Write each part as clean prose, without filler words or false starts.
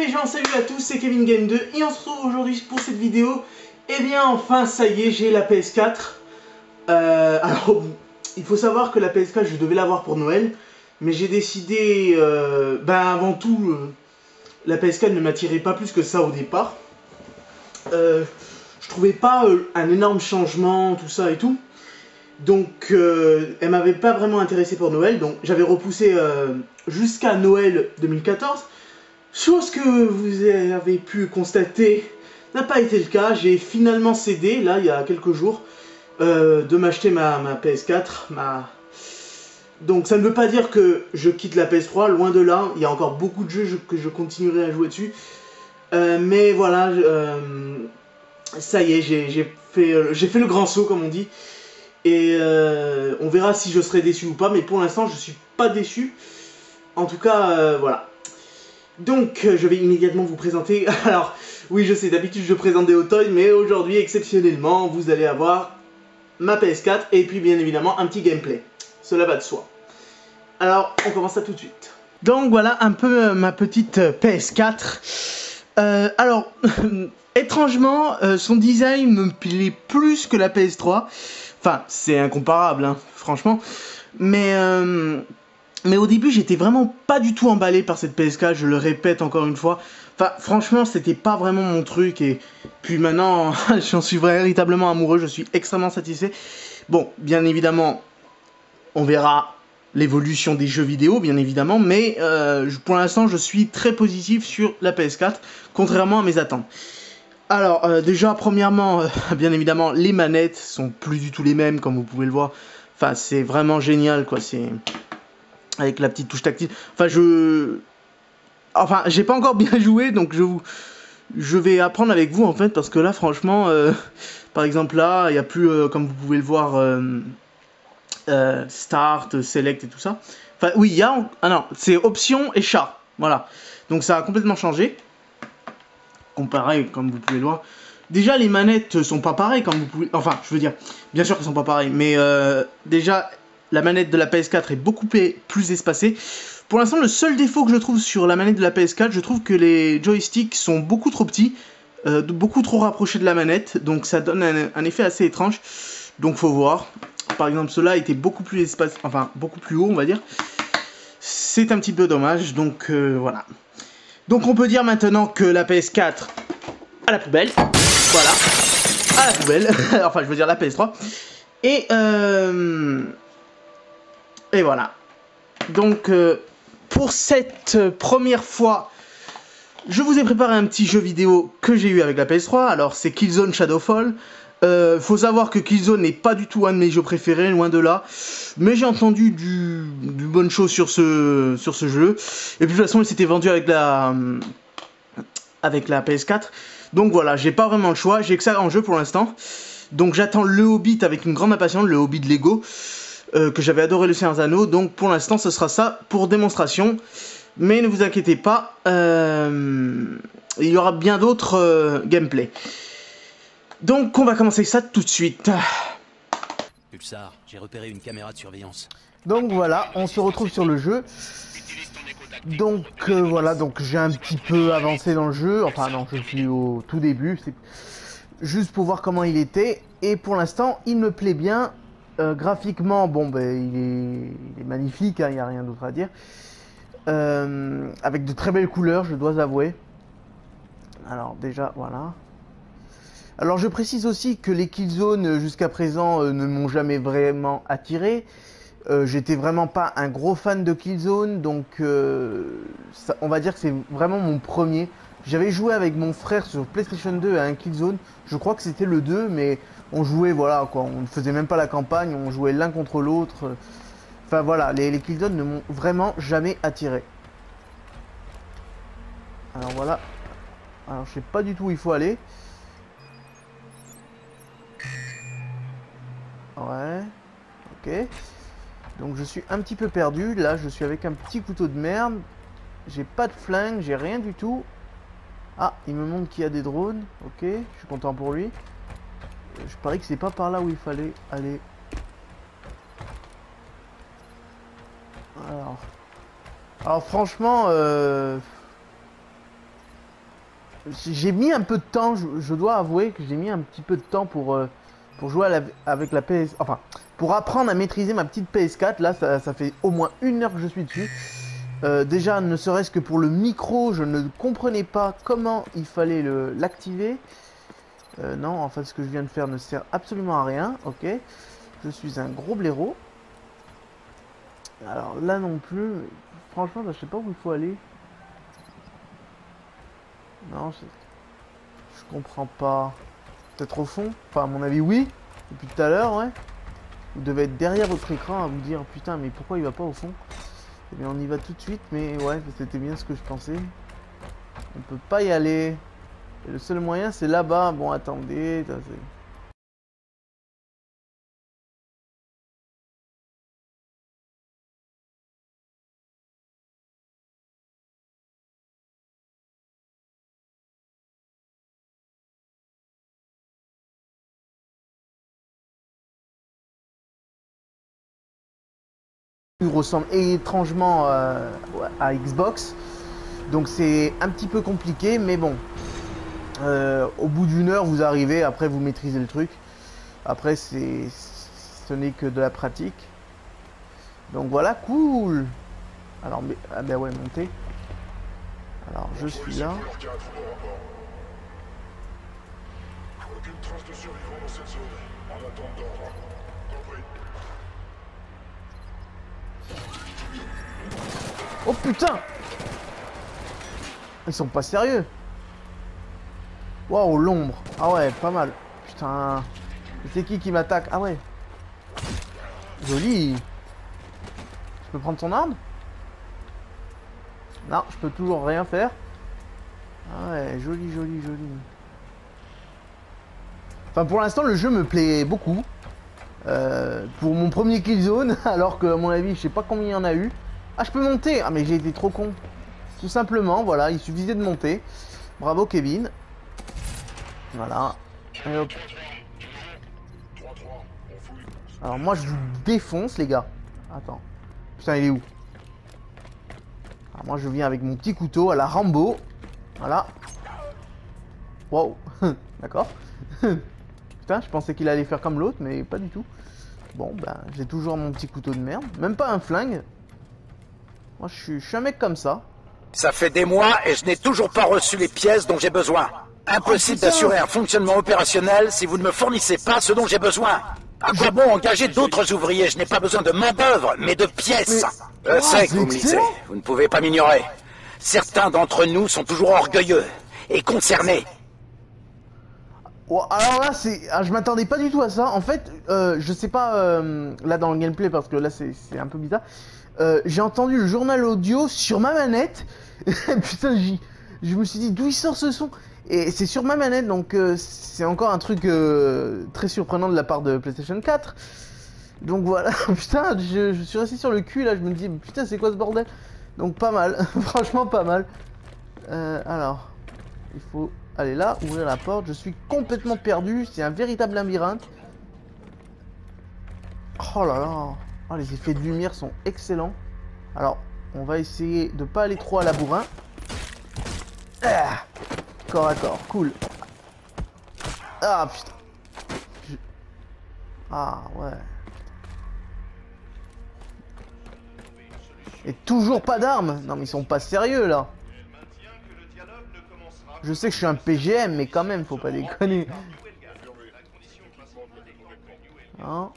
les gens, salut à tous, c'est Kevin Game 2 et on se retrouve aujourd'hui pour cette vidéo. Et bien enfin ça y est, j'ai la PS4. Alors il faut savoir que la PS4 je devais l'avoir pour Noël, mais j'ai décidé, avant tout, la PS4 ne m'attirait pas plus que ça au départ. Je trouvais pas un énorme changement, tout ça et tout. Donc elle m'avait pas vraiment intéressé pour Noël, donc j'avais repoussé jusqu'à Noël 2014. Chose que vous avez pu constater n'a pas été le cas. J'ai finalement cédé, là, il y a quelques jours, de m'acheter ma PS4. Donc ça ne veut pas dire que je quitte la PS3, loin de là. Il y a encore beaucoup de jeux que je continuerai à jouer dessus. Mais voilà, ça y est, j'ai fait le grand saut, comme on dit. Et on verra si je serai déçu ou pas, mais pour l'instant, je suis pas déçu. En tout cas, voilà. Donc, je vais immédiatement vous présenter. Alors, oui, je sais, d'habitude je présente des hot toys, mais aujourd'hui, exceptionnellement, vous allez avoir ma PS4 et puis bien évidemment un petit gameplay. Cela va de soi. Alors, on commence ça tout de suite. Donc voilà un peu ma petite PS4. Alors, étrangement, son design me plaît plus que la PS3. Enfin, c'est incomparable, hein, franchement. Mais au début, j'étais vraiment pas du tout emballé par cette PS4, je le répète encore une fois. Enfin, franchement, c'était pas vraiment mon truc. Et puis maintenant, j'en suis véritablement amoureux, je suis extrêmement satisfait. Bon, bien évidemment, on verra l'évolution des jeux vidéo, bien évidemment. Mais pour l'instant, je suis très positif sur la PS4, contrairement à mes attentes. Alors, déjà, premièrement, bien évidemment, les manettes sont plus du tout les mêmes, comme vous pouvez le voir. Enfin, c'est vraiment génial, quoi, c'est... avec la petite touche tactile. Enfin, j'ai pas encore bien joué, donc je vais apprendre avec vous, en fait, parce que là, franchement, par exemple, là, il n'y a plus, comme vous pouvez le voir, Start, Select et tout ça. Enfin, oui, il y a... Ah non, c'est Option et Chat, voilà. Donc, ça a complètement changé. Comparé, comme vous pouvez le voir. Déjà, les manettes sont pas pareilles, comme vous pouvez... Enfin, je veux dire, bien sûr qu'elles sont pas pareilles, mais déjà... La manette de la PS4 est beaucoup plus espacée. Pour l'instant, le seul défaut que je trouve sur la manette de la PS4, je trouve que les joysticks sont beaucoup trop petits, beaucoup trop rapprochés de la manette, donc ça donne un effet assez étrange. Donc faut voir. Par exemple, ceux-là étaient beaucoup plus espacés, enfin beaucoup plus haut, on va dire. C'est un petit peu dommage, donc voilà. Donc on peut dire maintenant que la PS4 à la poubelle, voilà, à la poubelle. Enfin, je veux dire la PS3. Et voilà. Donc, pour cette première fois, je vous ai préparé un petit jeu vidéo que j'ai eu avec la PS3. Alors, c'est Killzone Shadowfall. Faut savoir que Killzone n'est pas du tout un de mes jeux préférés, loin de là. Mais j'ai entendu du bonne chose sur ce jeu. Et puis, de toute façon, il s'était vendu avec la PS4. Donc voilà, j'ai pas vraiment le choix. J'ai que ça en jeu pour l'instant. Donc, j'attends le Hobbit avec une grande impatience, le Hobbit Lego. Que j'avais adoré le Seigneur des Anneaux, donc pour l'instant ce sera ça pour démonstration, mais ne vous inquiétez pas, il y aura bien d'autres gameplay. Donc on va commencer ça tout de suite. Pulsar, j'ai repéré une caméra de surveillance. Donc voilà, on se retrouve sur le jeu. Donc voilà, donc j'ai un petit peu avancé dans le jeu, enfin non, je suis au tout début, c'est juste pour voir comment il était, et pour l'instant il me plaît bien. Graphiquement, bon, il est magnifique, hein, il n'y a rien d'autre à dire. Avec de très belles couleurs, je dois avouer. Alors déjà, voilà. Alors je précise aussi que les Killzone jusqu'à présent ne m'ont jamais vraiment attiré. J'étais vraiment pas un gros fan de Killzone, donc on va dire que c'est vraiment mon premier. J'avais joué avec mon frère sur PlayStation 2 à un Killzone, je crois que c'était le 2, mais on jouait, voilà quoi, on ne faisait même pas la campagne, on jouait l'un contre l'autre. Enfin voilà, les Killzone ne m'ont vraiment jamais attiré. Alors voilà, alors je sais pas du tout où il faut aller. Ouais, ok. Donc je suis un petit peu perdu, là je suis avec un petit couteau de merde. J'ai pas de flingue, j'ai rien du tout. Ah, il me montre qu'il y a des drones, ok, je suis content pour lui. Je parie que c'est pas par là où il fallait aller. Alors franchement, j'ai mis un peu de temps, je dois avouer que j'ai mis un petit peu de temps pour jouer avec la PS... Enfin, pour apprendre à maîtriser ma petite PS4. Là, ça fait au moins 1 heure que je suis dessus. Déjà, ne serait-ce que pour le micro, je ne comprenais pas comment il fallait l'activer. Non, en fait, ce que je viens de faire ne sert absolument à rien. Ok, je suis un gros blaireau. Alors là non plus, franchement, là, je sais pas où il faut aller. Non, je comprends pas. Peut-être au fond? Enfin, à mon avis, oui. Depuis tout à l'heure, ouais. Vous devez être derrière votre écran à vous dire, putain, mais pourquoi il va pas au fond? Eh bien, on y va tout de suite, mais ouais, c'était bien ce que je pensais. On peut pas y aller. Et le seul moyen, c'est là-bas. Bon, attendez. Il ressemble étrangement à Xbox. Donc c'est un petit peu compliqué, mais bon. Au bout d'1 heure, vous arrivez. Après, vous maîtrisez le truc. Après, ce n'est que de la pratique. Donc voilà, cool. Alors, mais, ah ben ouais, monter. Alors, je suis là. Aucune trace de survivants dans cette zone. En attente d'ordre. Compris. Oh putain! Ils sont pas sérieux. Waouh, l'ombre. Ah ouais, pas mal. Putain. C'est qui m'attaque? Ah ouais. Joli. Je peux prendre son arme? Non, je peux toujours rien faire. Ah ouais, joli, joli, joli. Enfin, pour l'instant, le jeu me plaît beaucoup. Pour mon premier Killzone, alors que, à mon avis, je sais pas combien il y en a eu. Ah, je peux monter. Ah, mais j'ai été trop con. Tout simplement, voilà, il suffisait de monter. Bravo, Kevin. Voilà. Et hop. Alors, moi, je vous défonce, les gars. Attends. Putain, il est où? Alors, moi, je viens avec mon petit couteau à la Rambo. Voilà. Wow. D'accord. Putain, je pensais qu'il allait faire comme l'autre, mais pas du tout. Bon, ben, j'ai toujours mon petit couteau de merde. Même pas un flingue. Moi, je suis un mec comme ça. Ça fait des mois et je n'ai toujours pas reçu les pièces dont j'ai besoin. Impossible d'assurer un fonctionnement opérationnel si vous ne me fournissez pas ce dont j'ai besoin. À quoi bon engager d'autres ouvriers? Je n'ai pas besoin de main-d'œuvre, mais de pièces. Je sais que vous me lisez. Vous ne pouvez pas m'ignorer. Certains d'entre nous sont toujours orgueilleux et concernés. Oh, alors là, je m'attendais pas du tout à ça. En fait, je sais pas là dans le gameplay parce que là c'est un peu bizarre. J'ai entendu le journal audio sur ma manette. Putain, je me suis dit d'où il sort ce son. Et c'est sur ma manette, donc c'est encore un truc très surprenant de la part de PlayStation 4. Donc voilà, putain, je suis resté sur le cul là, je me dis putain c'est quoi ce bordel. Donc pas mal, franchement pas mal. Alors, il faut aller là, ouvrir la porte, je suis complètement perdu, c'est un véritable labyrinthe. Oh là là, oh, les effets de lumière sont excellents. Alors, on va essayer de pas aller trop à la bourrin. Ah, corps à corps, cool. Ah putain. Ah ouais. Et toujours pas d'armes. Non mais ils sont pas sérieux là. Je sais que je suis un PGM, mais quand même, faut pas déconner. Hein?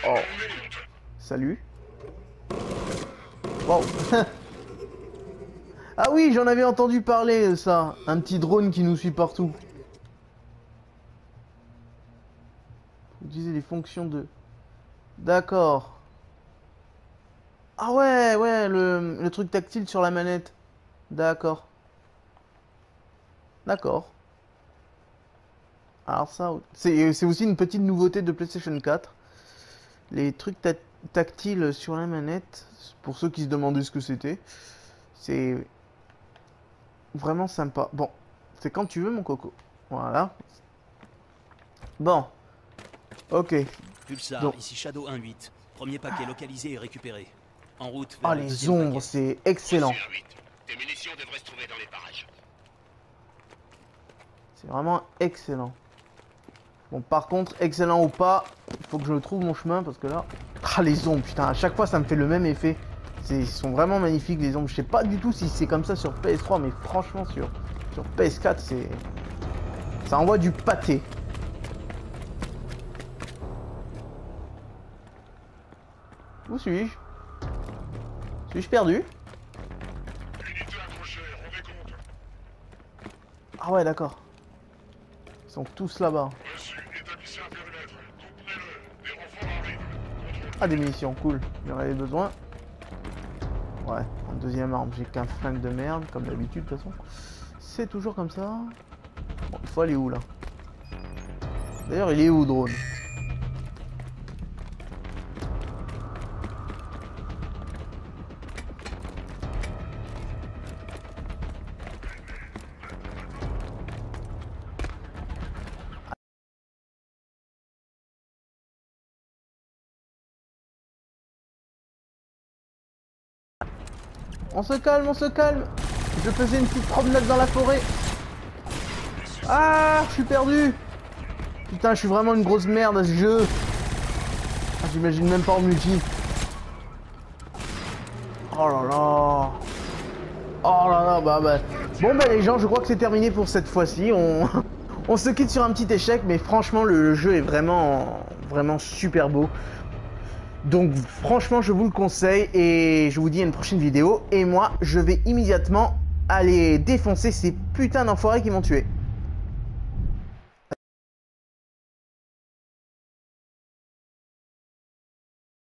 Oh. Salut. Wow. Ah oui, j'en avais entendu parler de ça. Un petit drone qui nous suit partout. Utiliser les fonctions de... D'accord. Ah ouais, ouais, le truc tactile sur la manette. D'accord. D'accord. Alors ça, c'est aussi une petite nouveauté de PlayStation 4. Les trucs tactiles sur la manette, pour ceux qui se demandaient ce que c'était, c'est vraiment sympa. Bon, c'est quand tu veux mon coco. Voilà. Bon. Ok. Pulsar, Donc. ici Shadow 1-8. Premier paquet localisé et récupéré. En route vers Ah, le les deuxième ombres, paquet. c'est excellent. Tes munitions devraient se trouver dans les parages. C'est vraiment excellent. Bon, par contre, excellent ou pas, il faut que je trouve mon chemin parce que là... Ah, les ombres, putain, à chaque fois ça me fait le même effet. Ils sont vraiment magnifiques les ombres. Je sais pas du tout si c'est comme ça sur PS3, mais franchement sur PS4, c'est... Ça envoie du pâté. Où suis-je? Suis-je perdu? Unité accrochée, rendez compte. Ah ouais, d'accord. Ils sont tous là-bas. Reçu, établissez un périmètre. Contenez-le. Des renforts arrivent. Contrôle. Ah, des munitions, cool. J'en avais besoin. Ouais, en deuxième arme, j'ai qu'un flingue de merde, comme d'habitude de toute façon. C'est toujours comme ça. Bon, il faut aller où là? D'ailleurs, il est où, drone? On se calme, on se calme. Je faisais une petite promenade dans la forêt. Ah, je suis perdu. Putain, je suis vraiment une grosse merde à ce jeu. Ah, j'imagine même pas en multi. Oh là là. Oh là là, bah. Bon bah les gens, je crois que c'est terminé pour cette fois-ci. On se quitte sur un petit échec, mais franchement le jeu est vraiment super beau. Donc franchement je vous le conseille et je vous dis à une prochaine vidéo. Et moi je vais immédiatement aller défoncer ces putains d'enfoirés qui m'ont tué.